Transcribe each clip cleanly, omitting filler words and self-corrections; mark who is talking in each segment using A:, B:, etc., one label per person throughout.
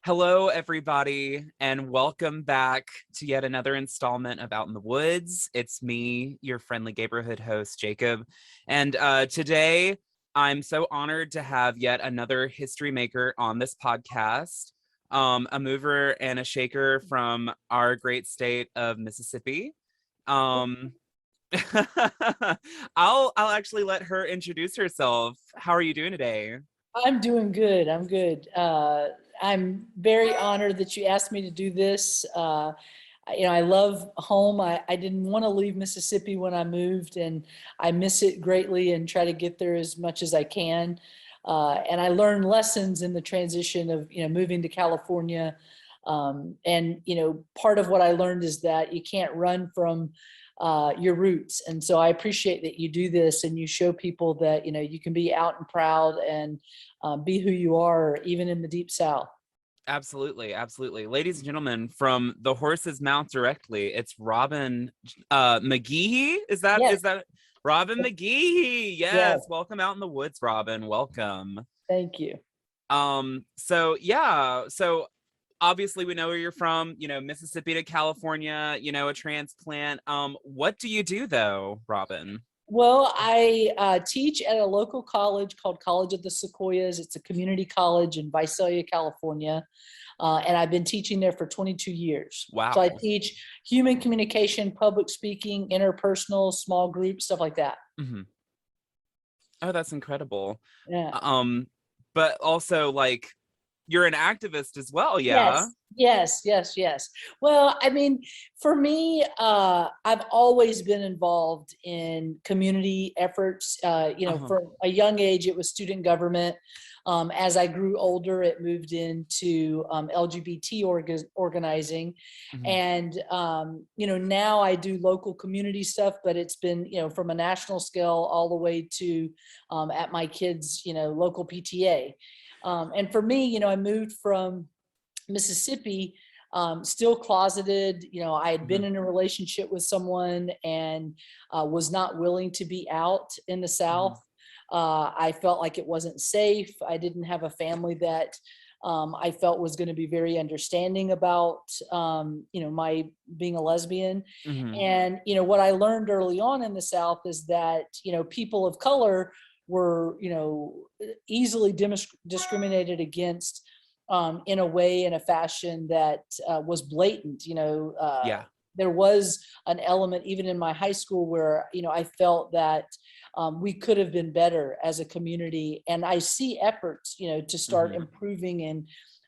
A: Hello, everybody, and welcome back to yet another installment of Out in the Woods. It's me, your friendly neighborhood host, Jacob. And today, I'm so honored to have yet another history maker on this podcast, a mover and a shaker from our great state of Mississippi. Um, I'll actually let her introduce herself. How are you doing today?
B: I'm doing good. I'm good. I'm very honored that you asked me to do this. I love home. I didn't want to leave Mississippi when I moved, and I miss it greatly and try to get there as much as I can. And I learned lessons in the transition of, moving to California. Part of what I learned is that you can't run from your roots. And so I appreciate that you do this and you show people that, you can be out and proud and be who you are, even in the deep South.
A: Absolutely, absolutely. Ladies and gentlemen, from the horse's mouth directly, it's Robin McGehee.
B: Yes,
A: Is that Robin McGehee?
B: yes,
A: Yes, welcome Out in the Woods, Robin. Welcome.
B: thank you.
A: So obviously we know where you're from, Mississippi to California, a transplant. What do you do though, Robin?
B: Well, I teach at a local college called College of the Sequoias. It's a community college in Visalia, California. And I've been teaching there for 22 years. So I
A: Wow.
B: teach human communication, public speaking, interpersonal, small groups, stuff like that.
A: Hmm. Oh, that's incredible.
B: Yeah.
A: But also like you're an activist as well, yeah?
B: Yes, yes, yes, yes. Well, I mean, for me, I've always been involved in community efforts.
A: Uh-huh.
B: From a young age, it was student government. As I grew older, it moved into LGBT organizing.
A: Hmm.
B: And, now I do local community stuff, but it's been, from a national scale all the way to at my kids', local PTA. And for me, I moved from Mississippi, still closeted. I had
A: Hmm.
B: been in a relationship with someone and was not willing to be out in the
A: Hmm.
B: South. I felt like it wasn't safe. I didn't have a family that I felt was going to be very understanding about, my being a lesbian.
A: Hmm.
B: And, what I learned early on in the South is that, people of color were, easily discriminated against in a way, in a fashion that was blatant.
A: Yeah.
B: There was an element even in my high school where, I felt that we could have been better as a community. And I see efforts, to start
A: Hmm.
B: improving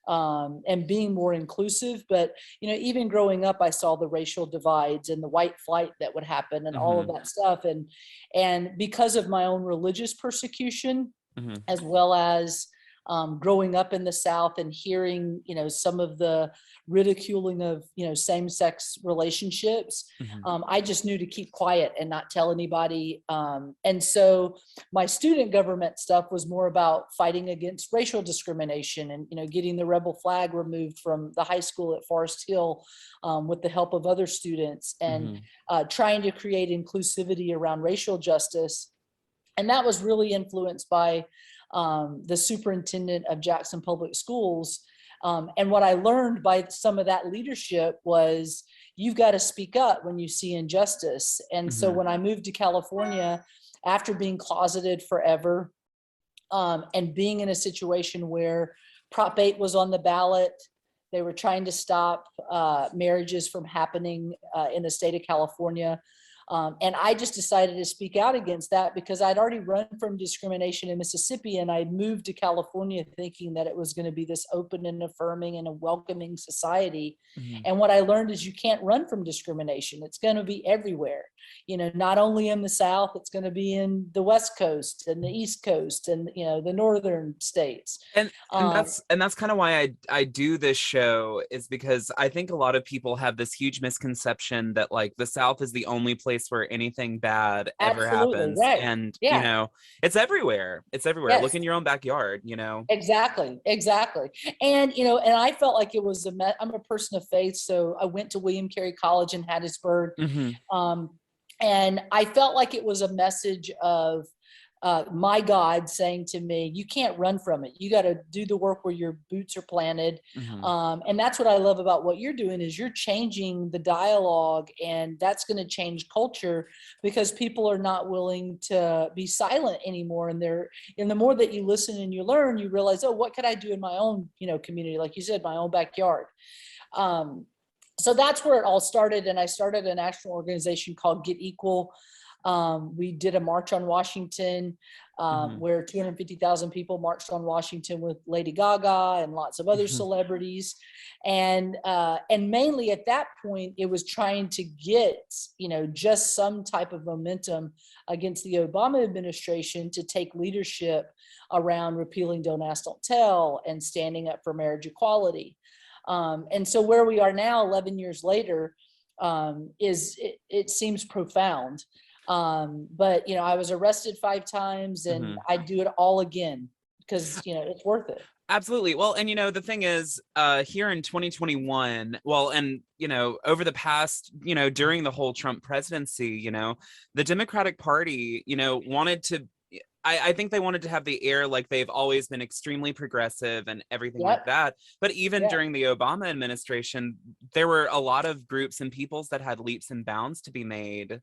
B: and being more inclusive. But, even growing up, I saw the racial divides and the white flight that would happen and all of
A: Hmm.
B: that stuff. And because of my own religious persecution,
A: Hmm.
B: as well as growing up in the South and hearing, some of the ridiculing of, same-sex relationships,
A: Hmm.
B: I just knew to keep quiet and not tell anybody. And so my student government stuff was more about fighting against racial discrimination and, getting the rebel flag removed from the high school at Forest Hill with the help of other students and
A: Hmm.
B: trying to create inclusivity around racial justice. And that was really influenced by the superintendent of Jackson Public Schools. And what I learned by some of that leadership was you've got to speak up when you see injustice. And so
A: Hmm.
B: when I moved to California, after being closeted forever and being in a situation where Prop 8 was on the ballot, they were trying to stop marriages from happening in the state of California. And I just decided to speak out against that because I'd already run from discrimination in Mississippi and I moved to California thinking that it was going to be this open and affirming and a welcoming society.
A: Hmm.
B: And what I learned is you can't run from discrimination. It's going to be everywhere. Not only in the South, it's going to be in the West Coast and the East Coast and, the northern states.
A: And
B: Um,
A: that's kind of why I do this show, is because I think a lot of people have this huge misconception that like the South is the only place where anything bad ever
B: Absolutely.
A: happens.
B: Right.
A: And
B: Yeah.
A: it's everywhere. It's everywhere. Look
B: Yes.
A: in your own backyard.
B: Exactly, exactly. And and I felt like it was I'm a person of faith, so I went to William Carey College in Hattiesburg.
A: Hmm.
B: Um, and I felt like it was a message of my God saying to me, you can't run from it. You got to do the work where your boots are planted. And that's what I love about what you're doing is you're changing the dialogue, and that's going to change culture because people are not willing to be silent anymore. And the more that you listen and you learn, you realize, oh, what could I do in my own, community? Like you said, my own backyard. So that's where it all started. And I started a national organization called Get Equal. We did a march on Washington where 250,000 people marched on Washington with Lady Gaga and lots of other celebrities. And mainly at that point, it was trying to get, just some type of momentum against the Obama administration to take leadership around repealing Don't Ask, Don't Tell and standing up for marriage equality. And so where we are now, 11 years later, it seems profound. But I was arrested 5 times, and I'd do it all again because it's worth it.
A: Absolutely. Well, and the thing is, here in 2021, well, and over the past, during the whole Trump presidency, the Democratic Party, wanted to. I think they wanted to have the air like they've always been extremely progressive and everything like that. But even during the Obama administration, there were a lot of groups and peoples that had leaps and bounds to be made.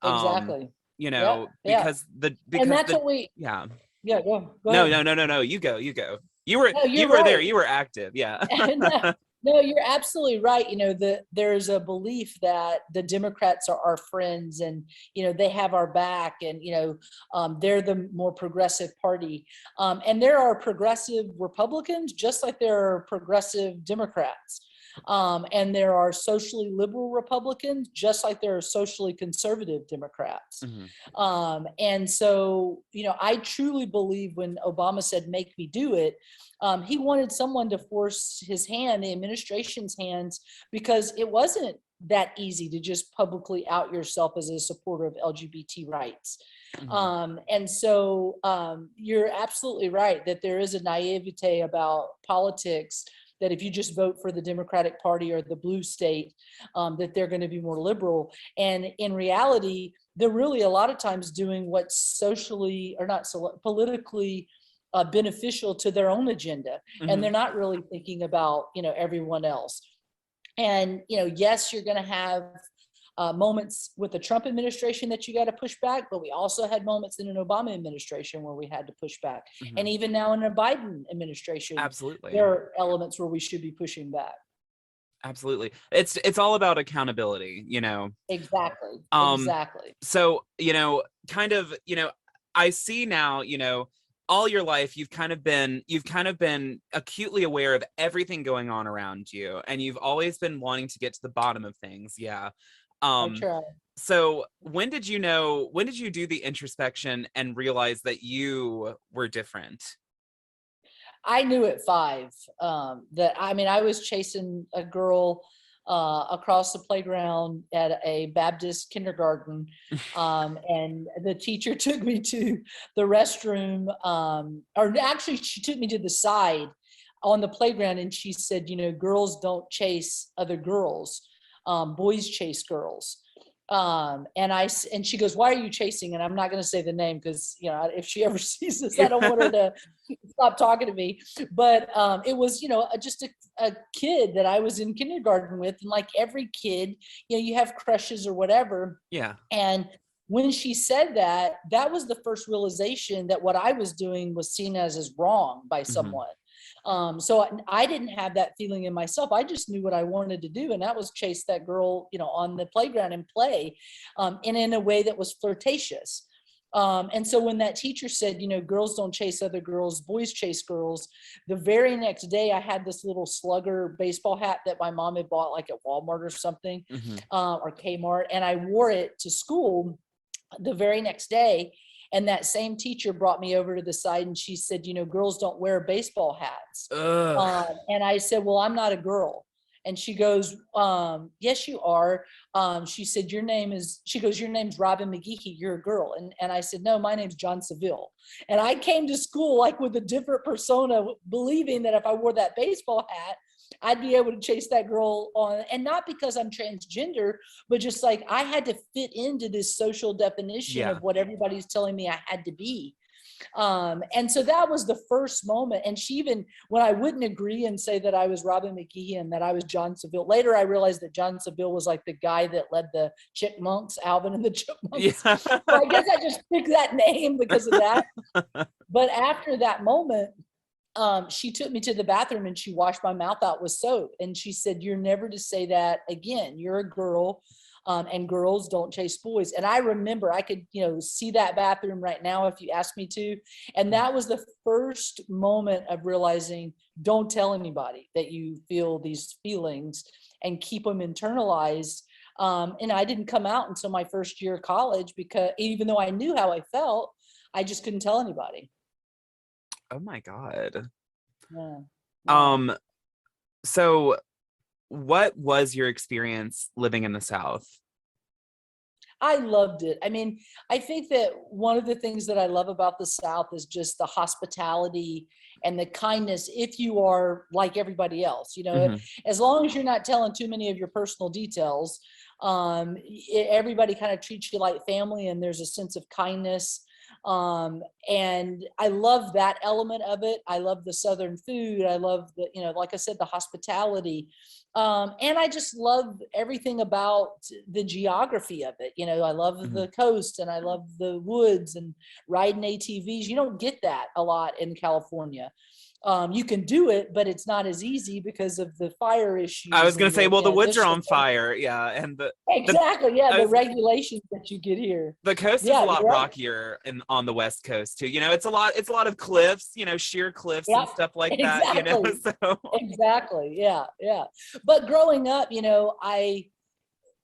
B: Exactly.
A: Because
B: and that's what we
A: go
B: ahead.
A: No, you go. You were
B: right.
A: there, you were active.
B: No, you're absolutely right. There's a belief that the Democrats are our friends, and they have our back, and they're the more progressive party, and there are progressive Republicans just like there are progressive Democrats. And there are socially liberal Republicans, just like there are socially conservative Democrats. And so, I truly believe when Obama said, make me do it, he wanted someone to force his hand, the administration's hands, because it wasn't that easy to just publicly out yourself as a supporter of LGBT rights. And so you're absolutely right that there is a naivete about politics, that if you just vote for the Democratic Party or the blue state, that they're going to be more liberal. And in reality, they're really a lot of times doing what's socially or not so politically beneficial to their own agenda. And they're not really thinking about, everyone else. And, yes, you're going to have moments with the Trump administration that you got to push back, but we also had moments in an Obama administration where we had to push back. And even now in a Biden administration,
A: absolutely,
B: there are elements where we should be pushing back.
A: Absolutely. It's all about accountability,
B: Exactly.
A: So, kind of, I see now, all your life, you've kind of been acutely aware of everything going on around you, and you've always been wanting to get to the bottom of things.
B: I try.
A: So when did you do the introspection and realize that you were different?
B: I knew at 5 I was chasing a girl across the playground at a Baptist kindergarten, and the teacher took me to the restroom, or actually she took me to the side on the playground, and she said, girls don't chase other girls, boys chase girls. And she goes, why are you chasing? And I'm not going to say the name because, if she ever sees this, I don't want her to stop talking to me. But it was, just a kid that I was in kindergarten with. And like every kid, you have crushes or whatever.
A: Yeah.
B: And when she said that, that was the first realization that what I was doing was seen as wrong by someone. So I didn't have that feeling in myself. I just knew what I wanted to do, and that was chase that girl, on the playground and play, and in a way that was flirtatious. And so when that teacher said, girls don't chase other girls, boys chase girls, the very next day I had this little Slugger baseball hat that my mom had bought like at Walmart or something, or Kmart, and I wore it to school the very next day. And that same teacher brought me over to the side and she said, girls don't wear baseball hats. And I said, well, I'm not a girl. And she goes, yes, you are. She said, your name's Robin McGehee. You're a girl. And I said, no, my name's John Seville. And I came to school like with a different persona, believing that if I wore that baseball hat, I'd be able to chase that girl on, and not because I'm transgender, but just like I had to fit into this social definition of what everybody's telling me I had to be. And so that was the first moment. And she even, when I wouldn't agree and say that I was Robin McGehee and that I was John Seville, later I realized that John Seville was like the guy that led the Chipmunks, Alvin and the Chipmunks.
A: Yeah.
B: So I guess I just picked that name because of that. But after that moment, she took me to the bathroom and she washed my mouth out with soap. And she said, "You're never to say that again. You're a girl. And girls don't chase boys." And I remember I could, see that bathroom right now if you asked me to. And that was the first moment of realizing, don't tell anybody that you feel these feelings and keep them internalized. And I didn't come out until my first year of college, because even though I knew how I felt, I just couldn't tell anybody.
A: Oh my God.
B: Yeah.
A: So what was your experience living in the South?
B: I loved it. I mean, I think that one of the things that I love about the South is just the hospitality and the kindness. If you are like everybody else, as long as you're not telling too many of your personal details, everybody kind of treats you like family, and there's a sense of kindness. And I love that element of it. I love the Southern food. I love the, like I said, the hospitality. And I just love everything about the geography of it. I love the coast, and I love the woods and riding ATVs. You don't get that a lot in California. You can do it, but it's not as easy because of the fire issues.
A: I was going to say, well, the woods are on fire. Yeah. And
B: exactly. The regulations that you get here.
A: The coast is a lot rockier on the West Coast too. It's a lot of cliffs, sheer cliffs and stuff like
B: exactly.
A: that, So
B: Exactly. Yeah. But growing up,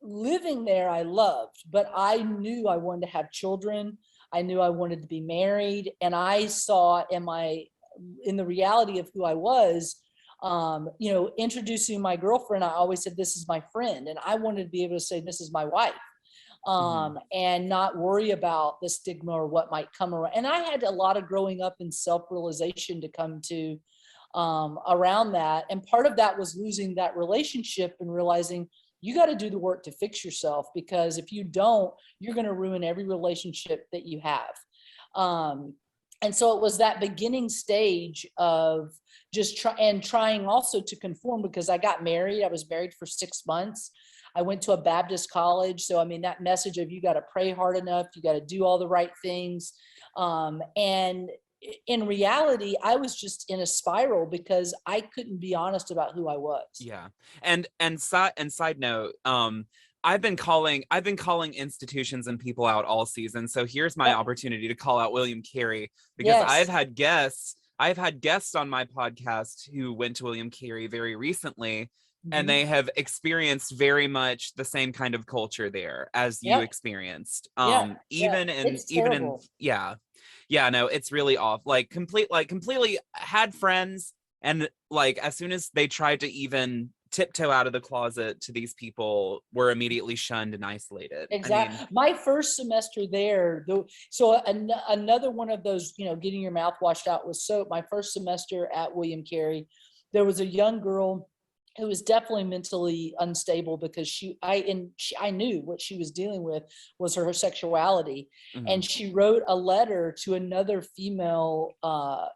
B: living there, I loved, but I knew I wanted to have children. I knew I wanted to be married. And I saw in the reality of who I was, introducing my girlfriend, I always said, "This is my friend." And I wanted to be able to say, "This is my wife." And not worry about the stigma or what might come around. And I had a lot of growing up and self-realization to come to around that. And part of that was losing that relationship and realizing you got to do the work to fix yourself, because if you don't, you're going to ruin every relationship that you have. And so it was that beginning stage of just trying also to conform, because I got married. I was married for 6 months. I went to a Baptist college. So, I mean, that message of you got to pray hard enough, you got to do all the right things. And in reality, I was just in a spiral because I couldn't be honest about who I was.
A: Yeah. And side note, I've been calling institutions and people out all season. So here's my opportunity to call out William Carey, because I've had guests on my podcast who went to William Carey very recently, and they have experienced very much the same kind of culture there as you experienced. No, it's really off. Completely had friends, and as soon as they tried to even tiptoe out of the closet to these people, were immediately shunned and isolated.
B: Exactly. I mean, my first semester there, another one of those, getting your mouth washed out with soap. My first semester at William Carey, there was a young girl who was definitely mentally unstable, because I knew what she was dealing with was her sexuality. And she wrote a letter to another female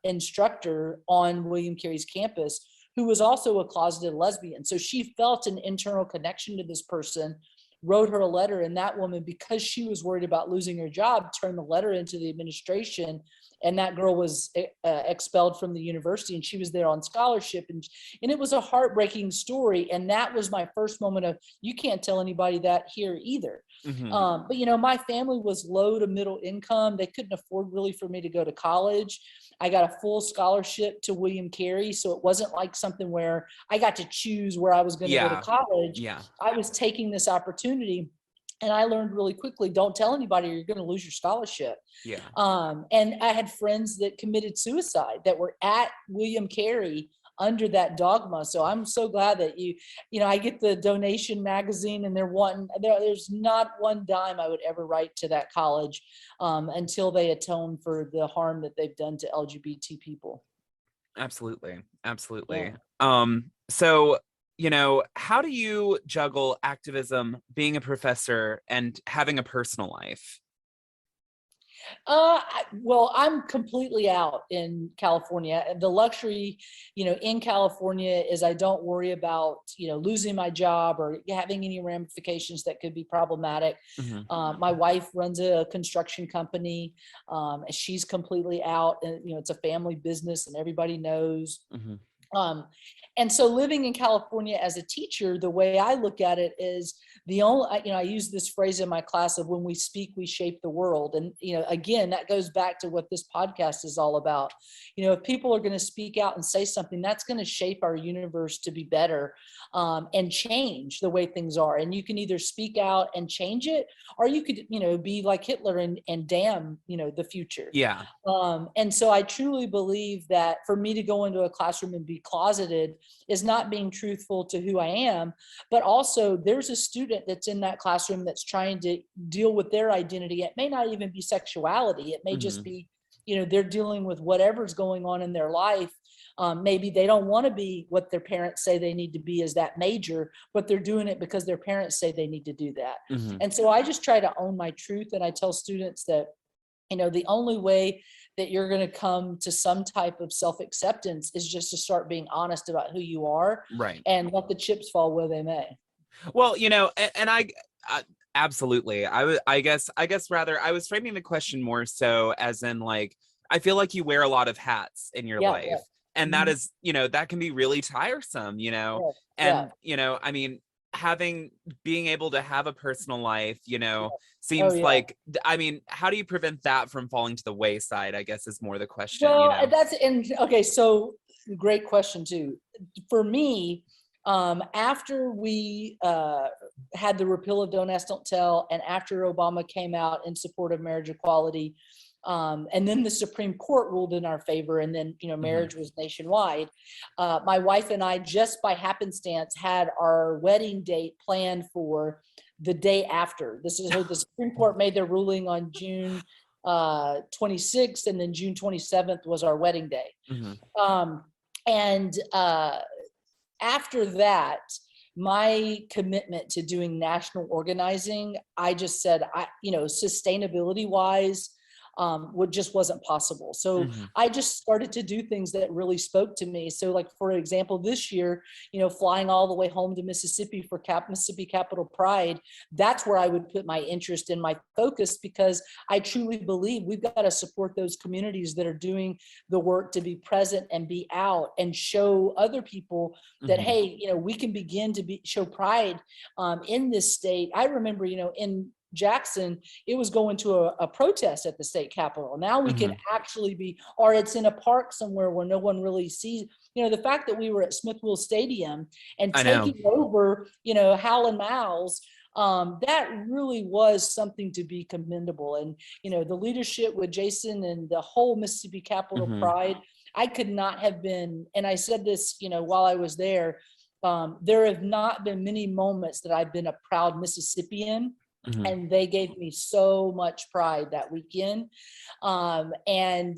B: instructor on William Carey's campus, who was also a closeted lesbian. So she felt an internal connection to this person, wrote her a letter, and that woman, because she was worried about losing her job, turned the letter into the administration, and that girl was expelled from the university, and she was there on scholarship. And it was a heartbreaking story. And that was my first moment of, you can't tell anybody that here either. But my family was low to middle income. They couldn't afford really for me to go to college. I got a full scholarship to William Carey. So it wasn't like something where I got to choose where I was going to go to college. I was taking this opportunity. And I learned really quickly, don't tell anybody or you're going to lose your scholarship. And I had friends that committed suicide that were at William Carey under that dogma. So I'm so glad that I get the donation magazine, and there's not one dime I would ever write to that college until they atone for the harm that they've done to LGBT people.
A: Absolutely. So, how do you juggle activism, being a professor, and having a personal life?
B: Well, I'm completely out in California. The luxury, in California is I don't worry about, losing my job or having any ramifications that could be problematic.
A: Mhm.
B: My wife runs a construction company. She's completely out, and it's a family business, and everybody knows.
A: Mhm.
B: Um, and so living in California as a teacher, the way I look at it is I use this phrase in my class of when we speak, we shape the world. And, again, that goes back to what this podcast is all about. If people are going to speak out and say something, that's going to shape our universe to be better, and change the way things are. And you can either speak out and change it, or you could, be like Hitler and damn, the future.
A: Yeah.
B: And so I truly believe that for me to go into a classroom and be closeted is not being truthful to who I am, but also there's a student that's in that classroom that's trying to deal with their identity. It may not even be sexuality. It may just be, they're dealing with whatever's going on in their life. Maybe they don't want to be what their parents say they need to be as that major, but they're doing it because their parents say they need to do that.
A: Mhm.
B: And so I just try to own my truth. And I tell students that, the only way that you're going to come to some type of self-acceptance is just to start being honest about who you are,
A: Right.
B: and let the chips fall where they may.
A: Well, and I absolutely. I guess rather I was framing the question more so as in like I feel like you wear a lot of hats in your
B: Yeah,
A: life.
B: yeah.
A: And that is, that can be really tiresome,
B: Yeah,
A: And,
B: yeah.
A: I mean, being able to have a personal life,
B: Oh,
A: seems
B: yeah.
A: like, I mean, how do you prevent that from falling to the wayside, I guess is more the question,
B: Well, okay, so great question too. For me, after we had the repeal of Don't Ask, Don't Tell, and after Obama came out in support of marriage equality, and then the Supreme Court ruled in our favor, and then marriage was nationwide. My wife and I, just by happenstance, had our wedding date planned for the day after. This is the Supreme Court made their ruling on June 26th, and then June 27th was our wedding day.
A: Mhm.
B: And after that, my commitment to doing national organizing, I just said, sustainability wise, what just wasn't possible. So
A: Mhm.
B: I just started to do things that really spoke to me. So like, for example, this year, flying all the way home to Mississippi for Mississippi Capitol Pride, that's where I would put my interest and my focus, because I truly believe we've got to support those communities that are doing the work to be present and be out and show other people that,
A: Mhm.
B: hey, we can begin to show pride in this state. I remember, in Jackson, it was going to a protest at the state capitol. Now we can
A: Mhm.
B: actually be, or it's in a park somewhere where no one really sees. The fact that we were at Smithville Stadium and
A: I know.
B: taking over, Howlin' Mouse, that really was something to be commendable. And, the leadership with Jason and the whole Mississippi Capitol
A: Mhm.
B: Pride, I could not have been, and I said this, while I was there, there have not been many moments that I've been a proud Mississippian.
A: Mhm.
B: And they gave me so much pride that weekend. And,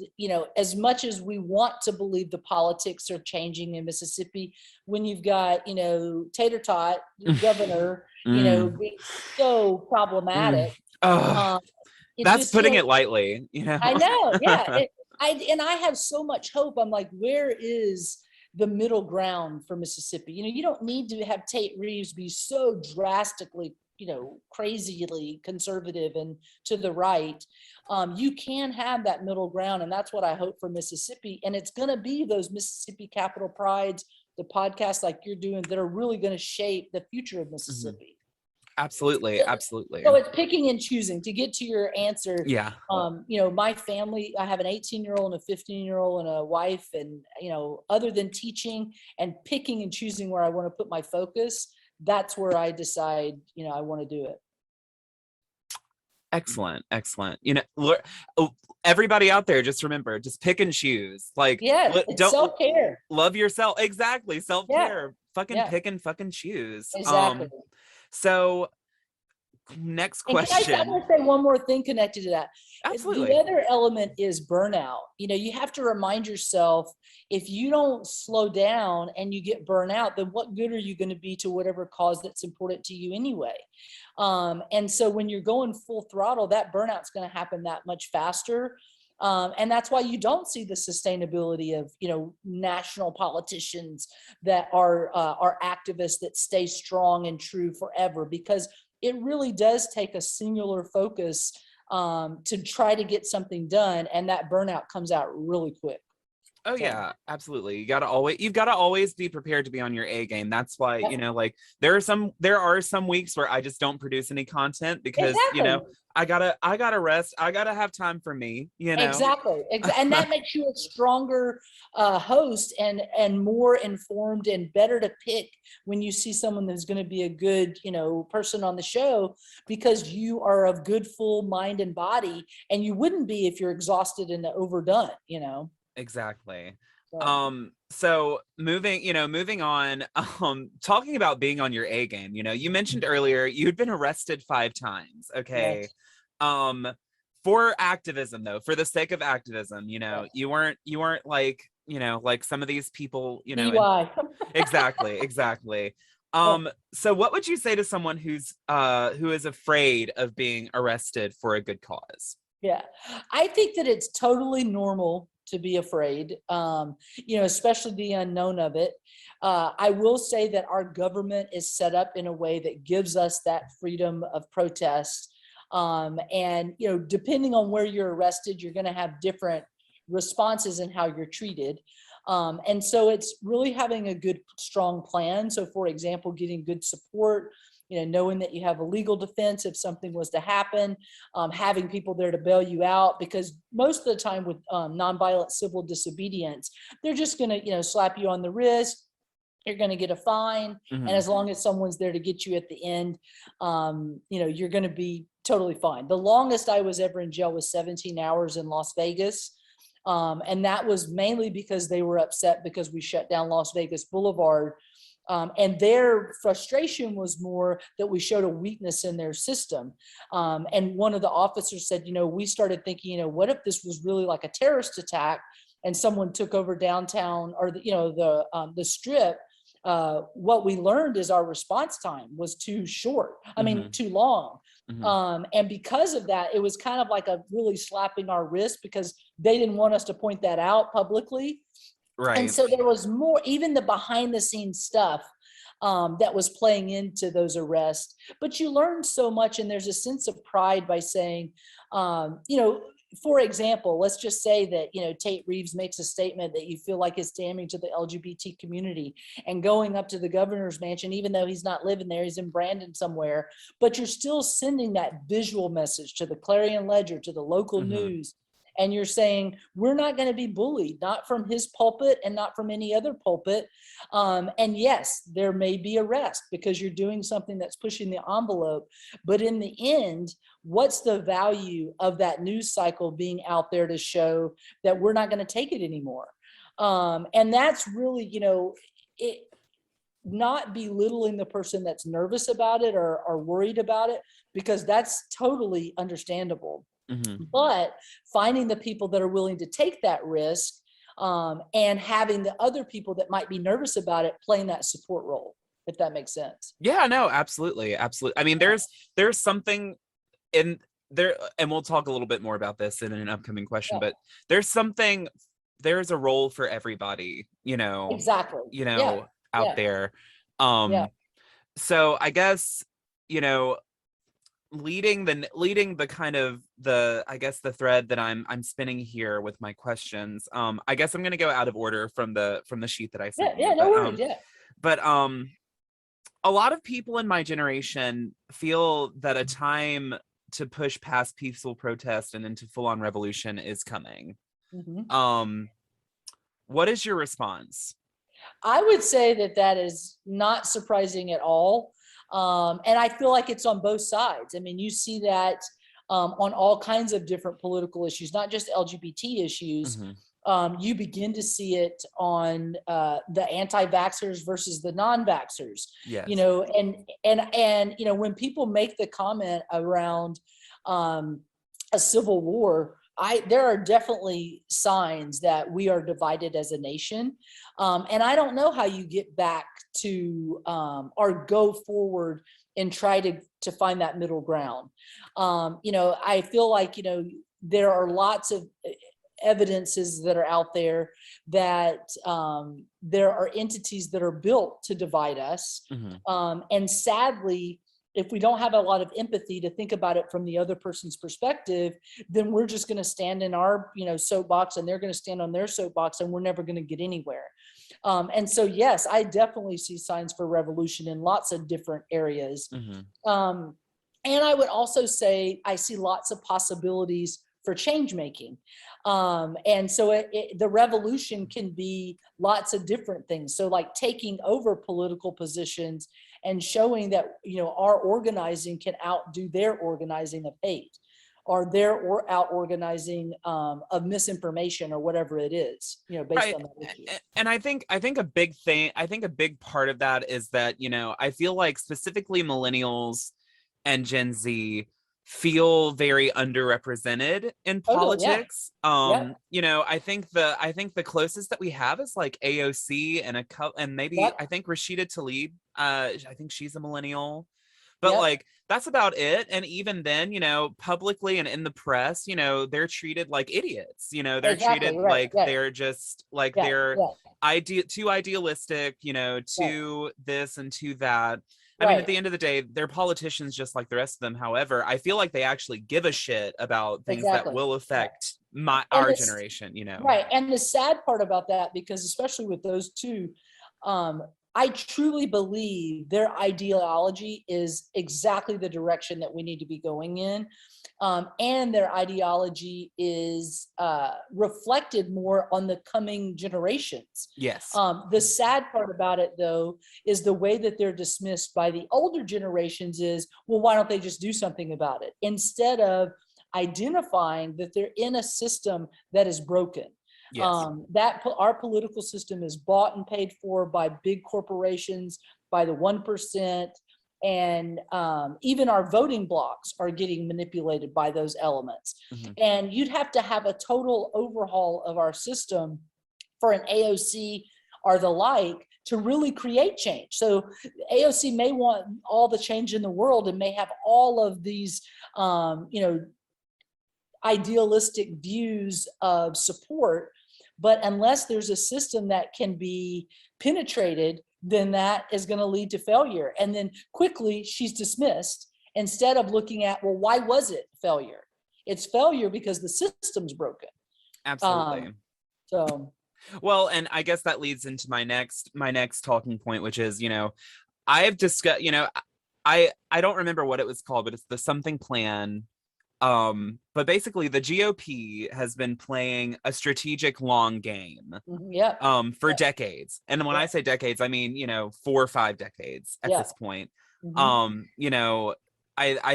B: as much as we want to believe the politics are changing in Mississippi, when you've got, Tater Tot, governor,
A: Mm.
B: being so
A: Mm.
B: problematic,
A: Oh,
B: um, it
A: that's
B: just,
A: putting it lightly,
B: I know, yeah. I have so much hope. I'm like, where is the middle ground for Mississippi? You don't need to have Tate Reeves be so drastically, crazily conservative and to the right. You can have that middle ground, and that's what I hope for Mississippi. And it's going to be those Mississippi Capitol Prides, the podcasts like you're doing, that are really going to shape the future of
A: Mhm.
B: Mississippi.
A: Absolutely, absolutely.
B: So it's picking and choosing. To get to your answer,
A: Yeah.
B: my family, I have an 18-year-old and a 15-year-old and a wife, and other than teaching and picking and choosing where I want to put my focus, that's where I decide I want to do it.
A: Excellent, excellent. Everybody out there, just remember, just pick and choose. Like,
B: Yeah, it's
A: don't
B: self-care.
A: love yourself. Exactly, self-care. Fucking
B: Yeah,
A: pick and fucking choose.
B: exactly.
A: So next
B: And can I
A: question.
B: want to say one more thing connected to that?
A: Absolutely.
B: The other element is burnout. You know, you have to remind yourself, if you don't slow down and you get burnt out, then what good are you going to be to whatever cause that's important to you anyway? And so when you're going full throttle, that burnout's going to happen that much faster. And that's why you don't see the sustainability of, you know, national politicians that are activists that stay strong and true forever, because it really does take a singular focus to try to get something done, and that burnout comes out really quick.
A: Oh yeah, absolutely. You've got to always be prepared to be on your A game. That's why, you know, like there are some weeks where I just don't produce any content because, you know,
B: Exactly.
A: I gotta rest. I gotta have time for me, you know.
B: Exactly. And that makes you a stronger host and more informed and better to pick when you see someone that's going to be a good, you know, person on the show, because you are of good full mind and body, and you wouldn't be if you're exhausted and overdone, you know.
A: Exactly.
B: So,
A: So moving on, talking about being on your A game, you know, you mentioned earlier you'd been arrested 5 times. Okay.
B: yes.
A: Um, for activism though, for the sake of activism, you know,
B: Yes.
A: you weren't like, you know, like some of these people, you know, and
B: DUI.
A: exactly. So what would you say to someone who is afraid of being arrested for a good cause?
B: Yeah, I think that it's totally normal to be afraid, you know, especially the unknown of it. I will say that our government is set up in a way that gives us that freedom of protest. And, you know, depending on where you're arrested, you're going to have different responses in how you're treated. And so it's really having a good, strong plan. So, for example, getting good support, you know, knowing that you have a legal defense if something was to happen, having people there to bail you out, because most of the time with nonviolent civil disobedience, they're just going to, you know, slap you on the wrist. You're going to get a fine. And
A: Mhm.
B: as long as someone's there to get you at the end, you know, you're going to be totally fine. The longest I was ever in jail was 17 hours in Las Vegas. And that was mainly because they were upset because we shut down Las Vegas Boulevard. And their frustration was more that we showed a weakness in their system. And one of the officers said, you know, we started thinking, you know, what if this was really like a terrorist attack and someone took over downtown or the, you know, the strip? What we learned is our response time was too short. I mean,
A: Mhm.
B: too long.
A: Mhm.
B: And because of that, it was kind of like a really slapping our wrist, because they didn't want us to point that out publicly. And
A: Right.
B: so there was more, even the behind the scenes stuff that was playing into those arrests. But you learn so much, and there's a sense of pride by saying, you know, for example, let's just say that, you know, Tate Reeves makes a statement that you feel like is damning to the LGBT community, and going up to the governor's mansion, even though he's not living there, he's in Brandon somewhere, but you're still sending that visual message to the Clarion Ledger, to the local
A: Mhm.
B: news. And you're saying, we're not going to be bullied, not from his pulpit and not from any other pulpit. And yes, there may be arrest because you're doing something that's pushing the envelope. But in the end, what's the value of that news cycle being out there to show that we're not going to take it anymore? And that's really, you know, it, not belittling the person that's nervous about it or worried about it, because that's totally understandable,
A: Mhm.
B: but finding the people that are willing to take that risk, and having the other people that might be nervous about it playing that support role, if that makes sense.
A: Yeah, no, absolutely. I mean, there's something in there, and we'll talk a little bit more about this in an upcoming question,
B: Yeah,
A: but there's a role for everybody,
B: exactly.
A: you
B: Yeah,
A: know, out
B: yeah,
A: there.
B: yeah.
A: Um, so I guess, you know, leading the kind of the I guess the thread that I'm spinning here with my questions. I guess I'm gonna go out of order from the sheet that I
B: Yeah,
A: sent
B: yeah,
A: you,
B: no worries. Yeah.
A: but a lot of people in my generation feel that a time to push past peaceful protest and into full-on revolution is coming.
B: Mhm.
A: Um, what is your response?
B: I would say that that is not surprising at all. And I feel like it's on both sides. I mean, you see that on all kinds of different political issues, not just LGBT issues.
A: Mm-hmm.
B: You begin to see it on the anti-vaxxers versus the non-vaxxers.
A: Yes.
B: And when people make the comment around a civil war, there are definitely signs that we are divided as a nation. And I don't know how you get back to or go forward and try to find that middle ground. I feel like, there are lots of evidences that are out there that there are entities that are built to divide us. And sadly, if we don't have a lot of empathy to think about it from the other person's perspective, then we're just going to stand in our, soapbox, and they're going to stand on their soapbox, and we're never going to get anywhere. And so, yes, I definitely see signs for revolution in lots of different areas. And I would also say I see lots of possibilities for change making. And so the revolution can be lots of different things. So like taking over political positions and showing that, our organizing can outdo their organizing of hate, or their out organizing of misinformation, or whatever it is, based on that issue.
A: And I think a big part of that is that, I feel like specifically millennials and Gen Z feel very underrepresented in politics. I think the closest that we have is like AOC and maybe I think Rashida Tlaib. I think she's a millennial, but like that's about it. And even then, publicly and in the press, they're treated like idiots. They're treated like they're just like they're too idealistic, to this and to that. I mean, at the end of the day, they're politicians just like the rest of them. However, I feel like they actually give a shit about things that will affect our generation,
B: Right. And the sad part about that, because especially with those two, I truly believe their ideology is exactly the direction that we need to be going in. And their ideology is reflected more on the coming generations.
A: Yes.
B: The sad part about it, though, is the way that they're dismissed by the older generations is, well, why don't they just do something about it? Instead of identifying that they're in a system that is broken.
A: Yes.
B: That our political system is bought and paid for by big corporations, by the 1%, and even our voting blocks are getting manipulated by those elements. And you'd have to have a total overhaul of our system for an AOC or the like to really create change. So AOC may want all the change in the world and may have all of these, idealistic views of support, but unless there's a system that can be penetrated, then that is going to lead to failure. And then quickly she's dismissed instead of looking at, well, why was it failure? It's failure because the system's broken.
A: Absolutely. Well, and I guess that leads into my next talking point, which is, I have discussed, I don't remember what it was called, but it's the something plan. But basically the GOP has been playing a strategic long game for decades. And when I say decades, I mean, 4 or 5 decades at this point. I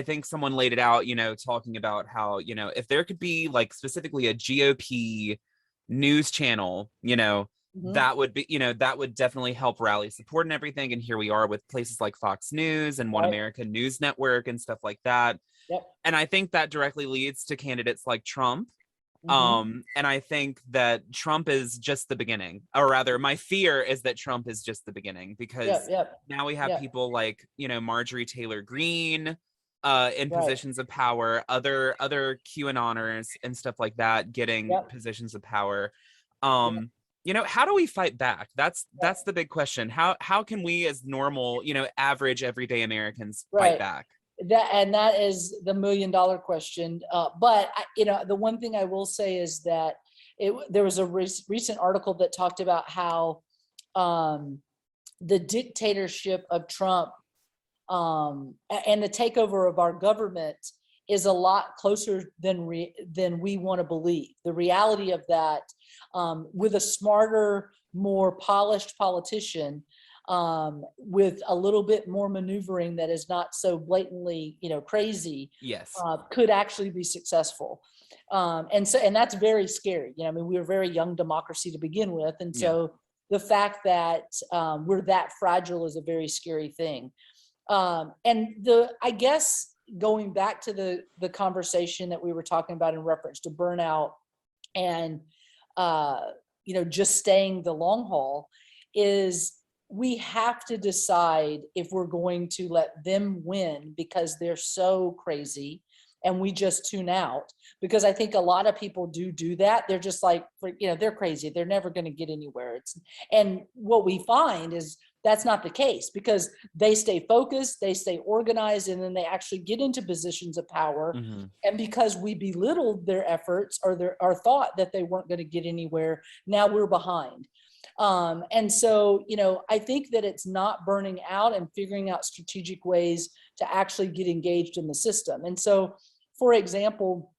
A: think someone laid it out, talking about how, if there could be like specifically a GOP news channel, that would be, that would definitely help rally support and everything. And here we are with places like Fox News and One American News Network and stuff like that. And I think that directly leads to candidates like Trump. And I think that Trump is just the beginning, or rather my fear is that Trump is just the beginning, because now we have people like, Marjorie Taylor Greene in positions of power, other QAnoners and stuff like that getting positions of power. How do we fight back? That's the big question. How can we as normal, average everyday Americans fight back?
B: That is the $1 million question. But the one thing I will say is that there was a recent article that talked about how the dictatorship of Trump and the takeover of our government is a lot closer than we want to believe. The reality of that, with a smarter, more polished politician, with a little bit more maneuvering that is not so blatantly, crazy, could actually be successful. And that's very scary. I mean, we were a very young democracy to begin with. And so the fact that we're that fragile is a very scary thing. I guess going back to the conversation that we were talking about in reference to burnout and, just staying the long haul, is we have to decide if we're going to let them win because they're so crazy and we just tune out. Because I think a lot of people do that. They're just like, they're crazy. They're never going to get anywhere. And what we find is that's not the case, because they stay focused, they stay organized, and then they actually get into positions of power.
A: Mm-hmm.
B: And because we belittled their efforts or our thought that they weren't going to get anywhere, now we're behind. And so, I think that it's not burning out and figuring out strategic ways to actually get engaged in the system. And so, for example,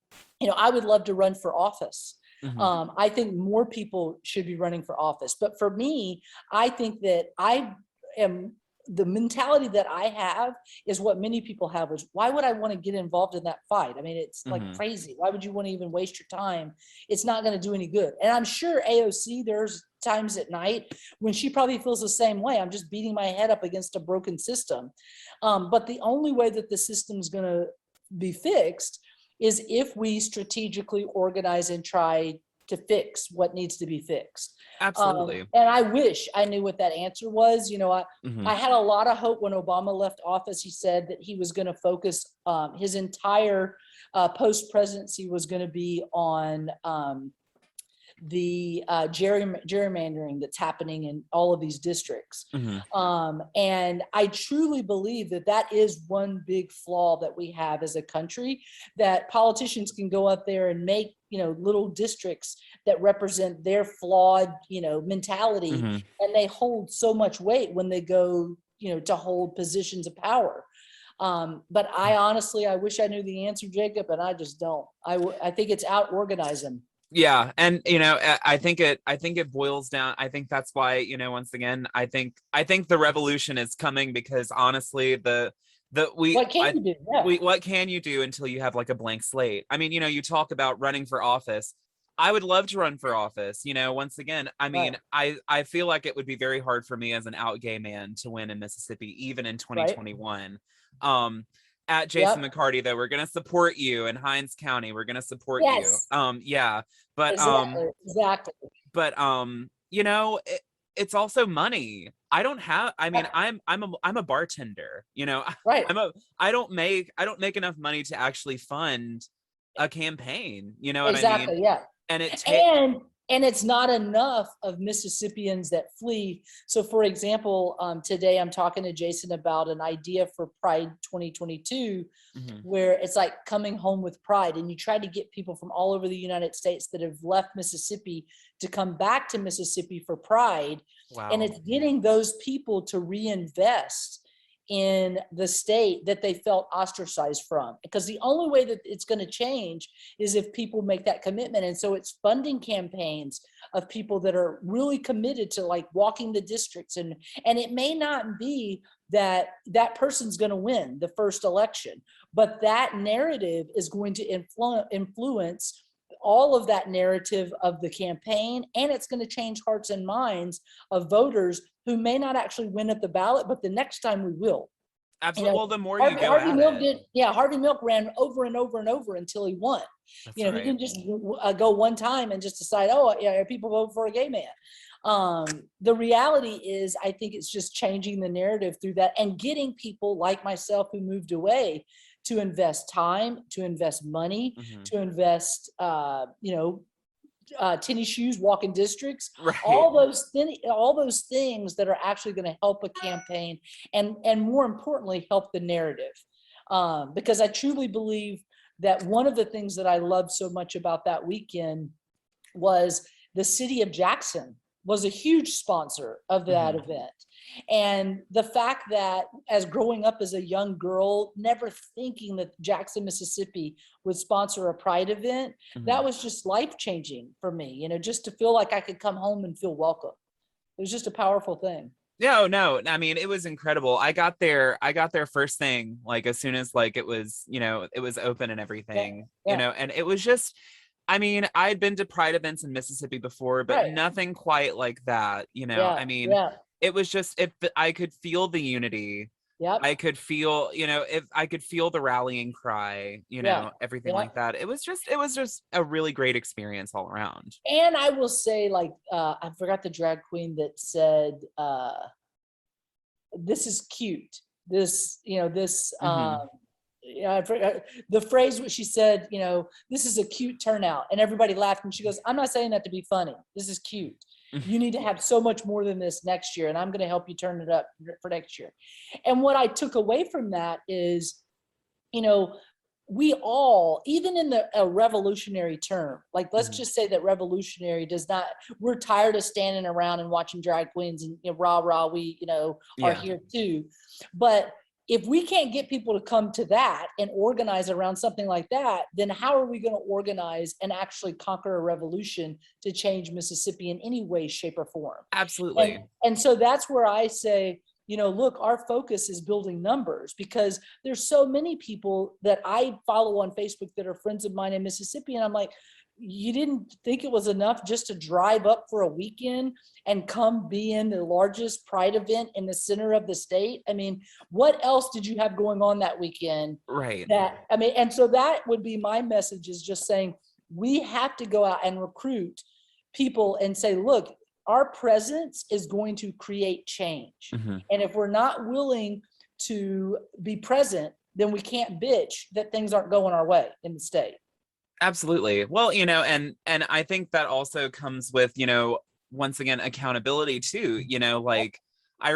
B: I would love to run for office.
A: Mm-hmm.
B: I think more people should be running for office. But for me, I think that the mentality that I have is what many people have, is why would I want to get involved in that fight? I mean, it's like crazy. Why would you want to even waste your time? It's not going to do any good. And I'm sure AOC, there's times at night when she probably feels the same way. I'm just beating my head up against a broken system. But the only way that the system's going to be fixed is if we strategically organize and try to fix what needs to be fixed.
A: Absolutely.
B: And I wish I knew what that answer was.
A: Mm-hmm.
B: I had a lot of hope when Obama left office. He said that he was going to focus his entire post-presidency was going to be on the gerrymandering that's happening in all of these districts.
A: Mm-hmm.
B: And I truly believe that is one big flaw that we have as a country, that politicians can go up there and make, little districts that represent their flawed, mentality.
A: Mm-hmm.
B: And they hold so much weight when they go, to hold positions of power. But I wish I knew the answer, Jacob, and I just don't. I think it's out organizing.
A: Yeah. And, I think it boils down. I think that's why, once again, I think the revolution is coming, because honestly, what can you do? Yeah. What can you do until you have like a blank slate? I mean, you talk about running for office. I would love to run for office. Once again, I mean, right. I feel like it would be very hard for me as an out gay man to win in Mississippi, even in 2021. Right. At Jason McCarty, though, we're gonna support you in Hinds County. We're gonna support you. Yeah, but
B: exactly.
A: But it's also money. I don't have. I mean, I'm a bartender.
B: Right.
A: I don't make enough money to actually fund a campaign. You know what
B: exactly,
A: I mean?
B: Yeah.
A: And
B: and it's not enough of Mississippians that flee. So, for example, today I'm talking to Jason about an idea for Pride 2022, where it's like coming home with pride, and you try to get people from all over the United States that have left Mississippi to come back to Mississippi for Pride.
A: Wow.
B: And it's getting those people to reinvest in the state that they felt ostracized from, because the only way that it's going to change is if people make that commitment. And so it's funding campaigns of people that are really committed to like walking the districts, and it may not be that person's going to win the first election, but that narrative is going to influence all of that narrative of the campaign, and it's going to change hearts and minds of voters who may not actually win at the ballot, but the next time we will.
A: Absolutely. Well, the more you go
B: Harvey Milk did. Yeah, Harvey Milk ran over and over and over until he won.
A: That's
B: He
A: right.
B: didn't just go one time and just decide, people vote for a gay man. The reality is, I think it's just changing the narrative through that, and getting people like myself who moved away to invest time, to invest money, to invest, tennis shoes, walking districts,
A: right.
B: all those things that are actually going to help a campaign, and more importantly, help the narrative. Because I truly believe that one of the things that I loved so much about that weekend was the city of Jackson was a huge sponsor of that event. And the fact that, as growing up as a young girl, never thinking that Jackson, Mississippi would sponsor a Pride event, that was just life-changing for me, just to feel like I could come home and feel welcome. It was just a powerful thing.
A: No, I mean, it was incredible. I got there first thing, like as soon as like it was, it was open and
B: Yeah,
A: everything,
B: yeah,
A: and it was just, I mean, I'd been to Pride events in Mississippi before, but
B: right.
A: nothing quite like that.
B: Yeah,
A: I mean,
B: yeah,
A: it was just I could feel the unity.
B: yep,
A: I could feel, if I could feel the rallying cry,
B: yeah,
A: everything
B: yeah.
A: like that. It was just a really great experience all around.
B: And I will say, like, I forgot the drag queen that said, "This is cute." This, this,
A: Hmm.
B: I forgot the phrase what she said. This is a cute turnout, and everybody laughed. And she goes, "I'm not saying that to be funny. This is cute. You need to have so much more than this next year, and I'm going to help you turn it up for next year." And what I took away from that is, you know, we all, even in the a revolutionary term, like let's
A: Hmm.
B: just say that revolutionary does not, we're tired of standing around and watching drag queens and rah rah, we are
A: Yeah,
B: here too. But if we can't get people to come to that and organize around something like that, then how are we going to organize and actually conquer a revolution to change Mississippi in any way, shape, or form? And
A: absolutely.
B: and so that's where I say, look, our focus is building numbers, because there's so many people that I follow on Facebook that are friends of mine in Mississippi. And I'm like, you didn't think it was enough just to drive up for a weekend and come be in the largest pride event in the center of the state? I mean, what else did you have going on that weekend?
A: Right.
B: And so that would be my message, is just saying we have to go out and recruit people and say, look, our presence is going to create change.
A: Hmm.
B: And if we're not willing to be present, then we can't bitch that things aren't going our way in the state.
A: Absolutely. Well, and I think that also comes with, once again, accountability too, like I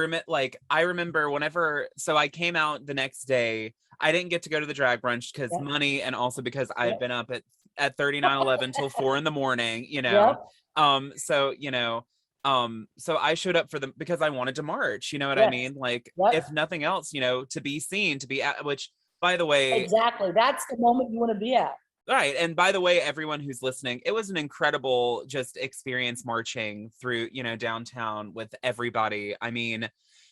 A: remember whenever, so I came out the next day. I didn't get to go to the drag brunch because
B: Yep,
A: money, and also because I've
B: yep,
A: been up at 3911 till 4 in the morning.
B: yep,
A: So I showed up for them because I wanted to march, you know what I
B: yes,
A: mean? Like,
B: yep.
A: if nothing else, to be seen, to be at, which, by the way,
B: Exactly. That's the moment you want to be at.
A: right. And by the way, everyone who's listening, it was an incredible just experience marching through, downtown with everybody. I mean,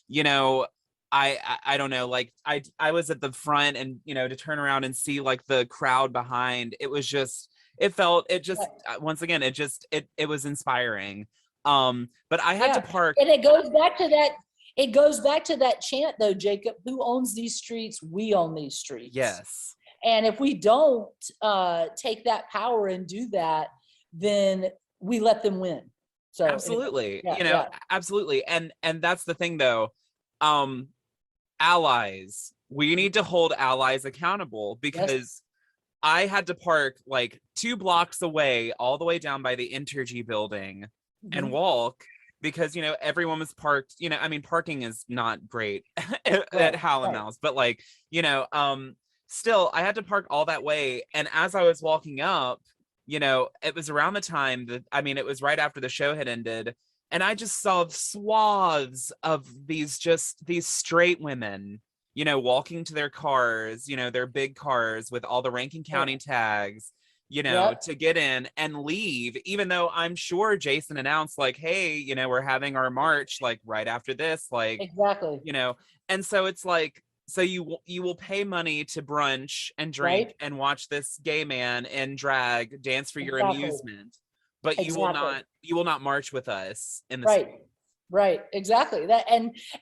A: you know, I don't know, like I was at the front, and to turn around and see like the crowd behind, it was just it just once again, it was inspiring. But I had to
B: Yeah.
A: park.
B: And it goes back to that chant though, Jacob, who owns these streets? We own these streets.
A: Yes.
B: And if we don't take that power and do that, then we let them win. So anyway,
A: Absolutely.
B: yeah, yeah,
A: Absolutely. And that's the thing though. Um Allies. We need to hold allies accountable,
B: yes,
A: because I had to park like 2 blocks away, all the way down by the Intergy building, and
B: mhm,
A: walk, because everyone was parked. I mean, parking is not great at
B: right,
A: Howland
B: right,
A: Mouse, but like, still I had to park all that way. And as I was walking up, it was around the time that, I mean, it was right after the show had ended, and I just saw swaths of these straight women, walking to their cars, their big cars with all the Rankin
B: right.
A: County tags,
B: Yep,
A: to get in and leave, even though I'm sure Jason announced, like, hey, we're having our march like right after this, like,
B: exactly.
A: you know, and so it's like, so you will pay money to brunch and drink
B: Right,
A: and watch this gay man in drag dance for your
B: exactly,
A: amusement, but you will
B: exactly.
A: not march with us in the
B: Right,
A: street.
B: right, exactly.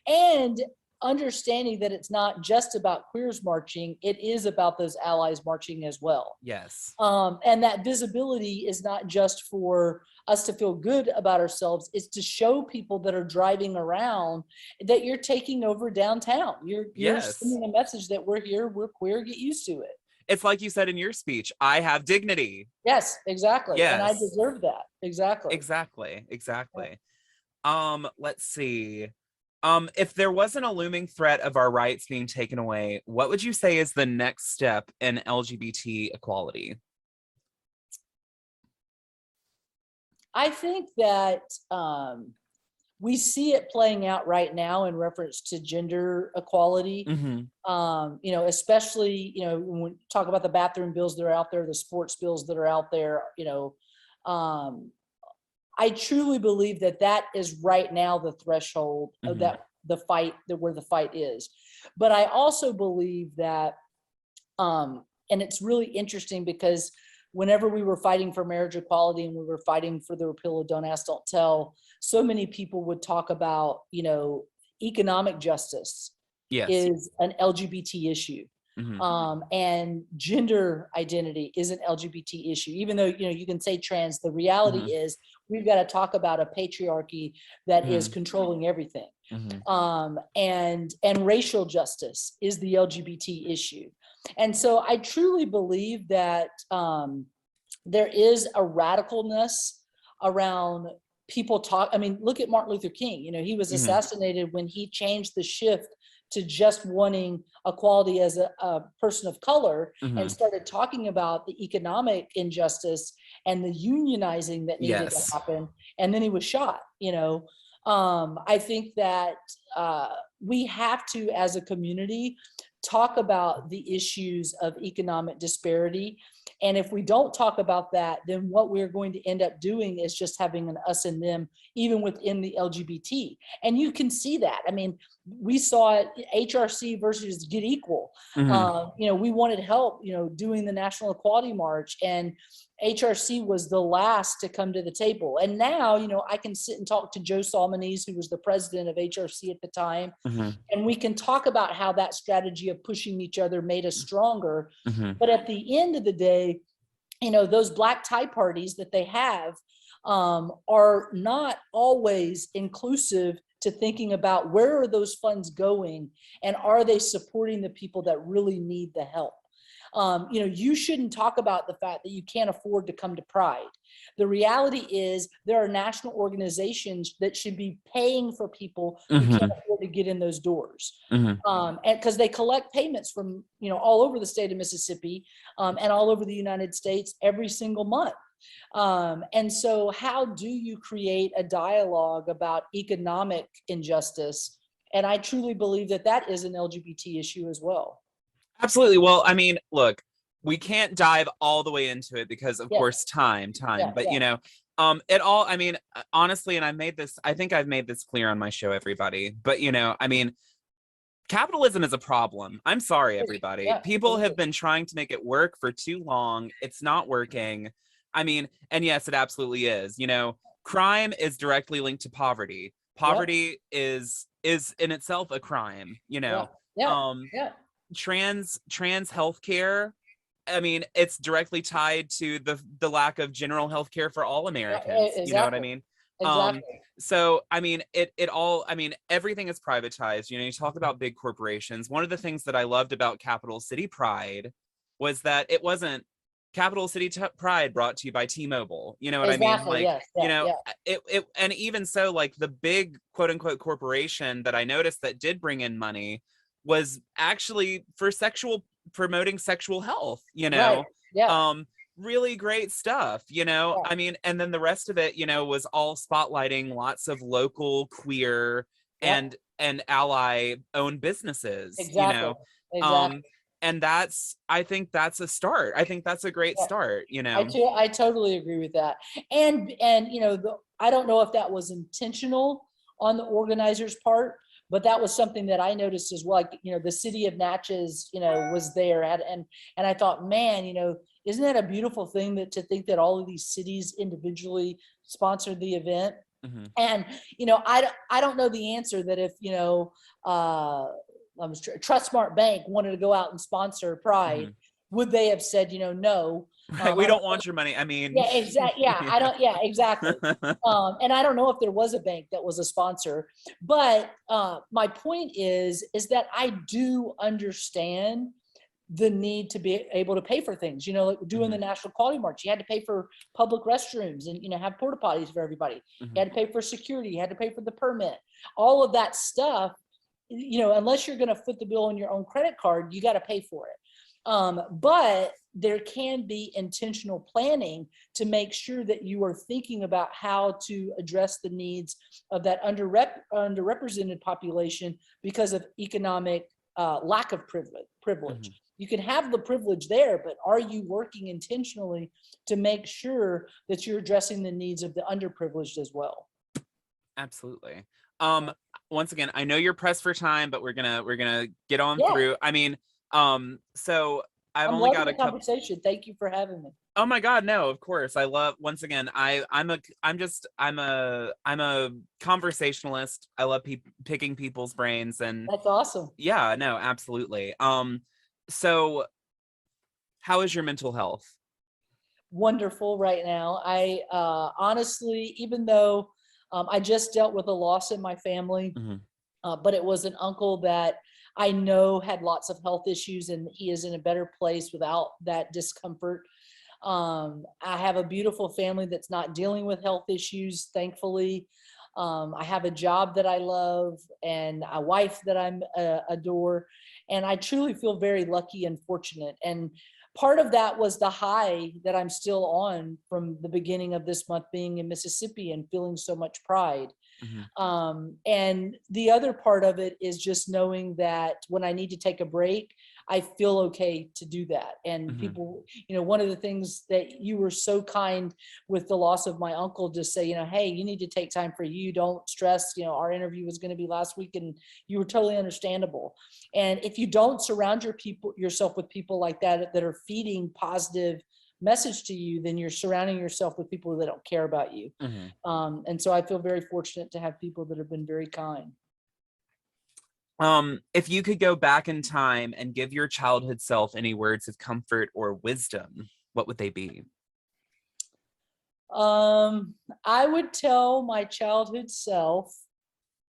B: And understanding that it's not just about queers marching, it is about those allies marching as well.
A: Yes.
B: And that visibility is not just for us to feel good about ourselves, it's to show people that are driving around that you're taking over downtown. You're
A: Yes.
B: sending a message that we're here, we're queer, get used to it.
A: It's like you said in your speech, I have dignity.
B: Yes, exactly. And I
A: Yes.
B: deserve that. Exactly.
A: Exactly. Let's see. If there wasn't a looming threat of our rights being taken away, what would you say is the next step in LGBT equality?
B: I think that we see it playing out right now in reference to gender equality.
A: Hmm.
B: Especially, when we talk about the bathroom bills that are out there, the sports bills that are out there, um, I truly believe that that is right now the threshold of that where the fight is. But I also believe that, and it's really interesting because whenever we were fighting for marriage equality and we were fighting for the repeal of Don't Ask, Don't Tell, so many people would talk about, economic justice is an LGBT issue. And gender identity is an LGBT issue. Even though, you can say trans, the reality is we've got to talk about a patriarchy that is controlling everything. And racial justice is the LGBT issue. And so I truly believe that there is a radicalness around people talk. I mean, look at Martin Luther King. He was assassinated when he changed the shift to just wanting equality as a person of color and started talking about the economic injustice and the unionizing that needed to happen. And then he was shot. I think that we have to, as a community, talk about the issues of economic disparity. And if we don't talk about that, then what we're going to end up doing is just having an us and them, even within the LGBT. And you can see that. I mean, we saw it, HRC versus Get Equal. We wanted help, doing the National Equality March, and HRC was the last to come to the table. And now, I can sit and talk to Joe Salmonese, who was the president of HRC at the time, and we can talk about how that strategy of pushing each other made us stronger. But at the end of the day, those black tie parties that they have are not always inclusive to thinking about where are those funds going and are they supporting the people that really need the help. You shouldn't talk about the fact that you can't afford to come to Pride. The reality is there are national organizations that should be paying for people who can't afford to get in those doors. And because they collect payments from, all over the state of Mississippi and all over the United States every single month. And so how do you create a dialogue about economic injustice? And I truly believe that that is an LGBT issue as well.
A: Absolutely. Well, I mean, look, we can't dive all the way into it because of course time, but it all, I mean, honestly, and I think I've made this clear on my show, everybody, but I mean, capitalism is a problem. I'm sorry, everybody. People have been trying to make it work for too long. It's not working. I mean, and yes, it absolutely is. Crime is directly linked to poverty. Poverty is in itself a crime, trans healthcare. I mean, it's directly tied to the lack of general healthcare for all Americans. You know what I mean? Exactly. So, I mean, it all, I mean, everything is privatized. You talk about big corporations. One of the things that I loved about Capital City Pride was that it wasn't Capital City Pride brought to you by T-Mobile. You know what I mean? Like, it, and even so, like the big quote unquote corporation that I noticed that did bring in money was actually for promoting sexual health, really great stuff, I mean, and then the rest of it, was all spotlighting lots of local queer and ally owned businesses, and I think that's a start. I think that's a great start,
B: I totally agree with that. And I don't know if that was intentional on the organizer's part, but that was something that I noticed as well. Like, the city of Natchez, was there, and I thought, man, isn't that a beautiful thing to think that all of these cities individually sponsored the event? And I don't know the answer that if Trustmark Bank wanted to go out and sponsor Pride, would they have said, no?
A: Right, we don't want your money. I mean,
B: yeah, exactly. Yeah, exactly. And I don't know if there was a bank that was a sponsor, but my point is that I do understand the need to be able to pay for things, like doing the National Equality March. You had to pay for public restrooms and, have porta potties for everybody. You had to pay for security. You had to pay for the permit. All of that stuff, unless you're going to foot the bill on your own credit card, you got to pay for it. But there can be intentional planning to make sure that you are thinking about how to address the needs of that underrepresented population because of economic lack of privilege. You can have the privilege there, but are you working intentionally to make sure that you're addressing the needs of the underprivileged as well?
A: Absolutely. Once again, I know you're pressed for time, but we're gonna get on
B: Yeah.
A: through. I mean, so I've
B: I'm
A: only
B: loving
A: got
B: the
A: a couple.
B: conversation. Thank you for having me.
A: Oh my God, no, of course. I love, once again, I'm a conversationalist. I love picking people's brains, and
B: That's awesome.
A: yeah, no, absolutely. So how is your mental health?
B: Wonderful right now. I honestly, even though I just dealt with a loss in my family, but it was an uncle that I know had lots of health issues, and he is in a better place without that discomfort. I have a beautiful family that's not dealing with health issues, thankfully. I have a job that I love and a wife that I adore. And I truly feel very lucky and fortunate. And part of that was the high that I'm still on from the beginning of this month being in Mississippi and feeling so much pride. And the other part of it is just knowing that when I need to take a break, I feel okay to do that. And people, one of the things that you were so kind with the loss of my uncle, just say, hey, you need to take time for you. Don't stress. Our interview was going to be last week, and you were totally understandable. And if you don't surround yourself with people like that are feeding positive message to you, then you're surrounding yourself with people that don't care about you. And so I feel very fortunate to have people that have been very kind.
A: If you could go back in time and give your childhood self any words of comfort or wisdom, what would they be?
B: I would tell my childhood self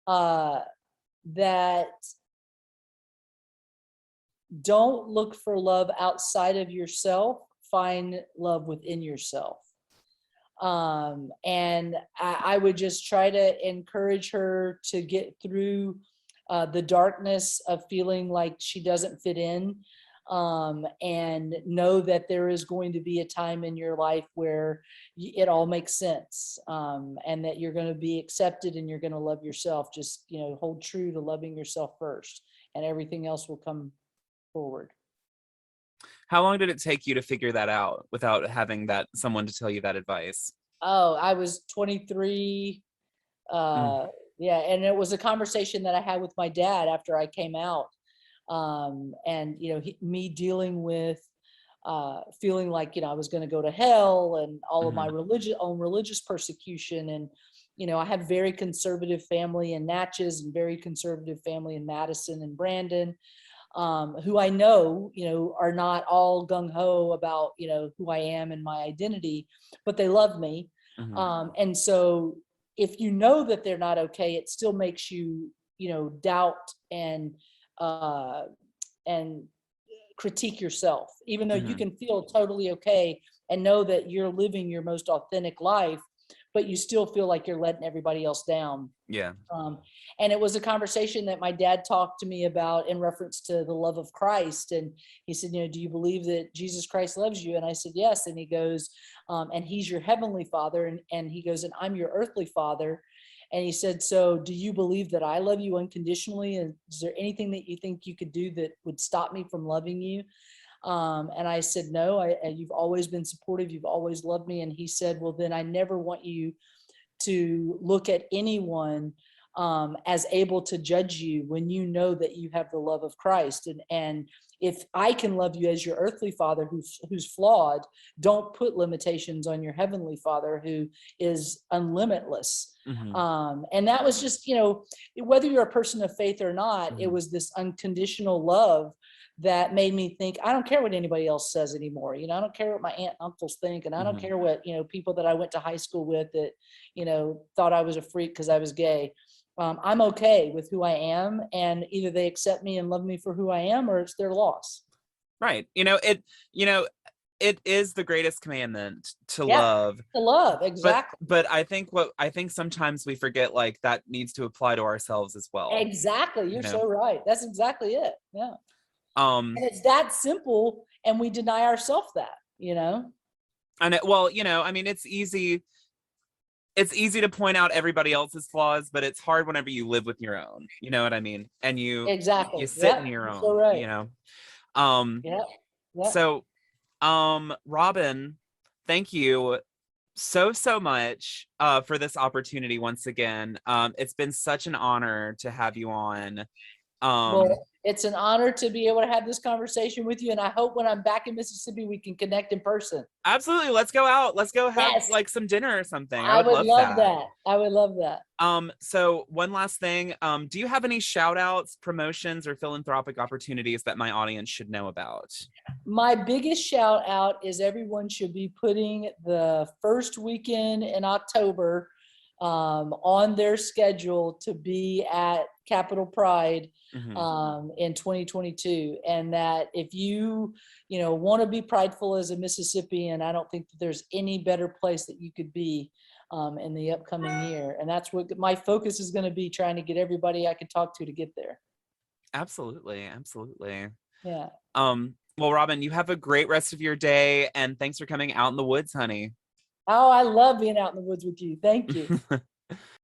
B: that don't look for love outside of yourself, find love within yourself. And I would just try to encourage her to get through the darkness of feeling like she doesn't fit in, and know that there is going to be a time in your life where it all makes sense, and that you're going to be accepted and you're going to love yourself. Just, hold true to loving yourself first, and everything else will come forward.
A: How long did it take you to figure that out without having someone to tell you that advice?
B: Oh, I was 23. Yeah, and it was a conversation that I had with my dad after I came out. And me dealing with feeling like I was going to go to hell, and all of my religious persecution. And I have very conservative family in Natchez and very conservative family in Madison and Brandon, who I know are not all gung-ho about who I am and my identity, but they love me. And so if you know that they're not okay, it still makes you doubt and critique yourself, even though you can feel totally okay and know that you're living your most authentic life, but you still feel like you're letting everybody else down.
A: Yeah.
B: And it was a conversation that my dad talked to me about in reference to the love of Christ. And he said, do you believe that Jesus Christ loves you? And I said, yes. And he goes, and he's your heavenly father. And he goes, and I'm your earthly father. And he said, so do you believe that I love you unconditionally? And is there anything that you think you could do that would stop me from loving you? And I said, no, you've always been supportive. You've always loved me. And he said, well, then I never want you to look at anyone as able to judge you when you know that you have the love of Christ. And if I can love you as your earthly father who's flawed, don't put limitations on your heavenly father who is unlimitless. And that was just, whether you're a person of faith or not, it was this unconditional love that made me think, I don't care what anybody else says anymore. I don't care what my aunt and uncles think. And I don't care what, people that I went to high school with that, thought I was a freak because I was gay. I'm okay with who I am, and either they accept me and love me for who I am, or it's their loss.
A: Right. It is the greatest commandment to love.
B: To love, exactly.
A: But I think sometimes we forget, like, that needs to apply to ourselves as well.
B: Exactly. You're so right. That's exactly it. Yeah. And it's that simple, and we deny ourselves that,
A: And it's easy. It's easy to point out everybody else's flaws, but it's hard whenever you live with your own. You know what I mean? And you
B: exactly
A: you sit in your own.
B: So right. Yeah. Yeah.
A: So, Robin, thank you so much for this opportunity once again. It's been such an honor to have you on.
B: Well, it's an honor to be able to have this conversation with you. And I hope when I'm back in Mississippi, we can connect in person.
A: Absolutely. Let's go out. Let's go have
B: Yes.
A: like some dinner or something. I
B: I
A: would
B: would
A: love
B: love
A: that.
B: that. I would love that.
A: So one last thing. Do you have any shout outs, promotions, or philanthropic opportunities that my audience should know about?
B: My biggest shout out is everyone should be putting the first weekend in October on their schedule to be at Capitol Pride in 2022. And that if you want to be prideful as a Mississippian, I don't think that there's any better place that you could be in the upcoming year. And that's what my focus is going to be, trying to get everybody I can talk to get there.
A: Absolutely.
B: Yeah.
A: Well, Robin, you have a great rest of your day, and thanks for coming out in the woods, honey.
B: Oh, I love being out in the woods with you. Thank you.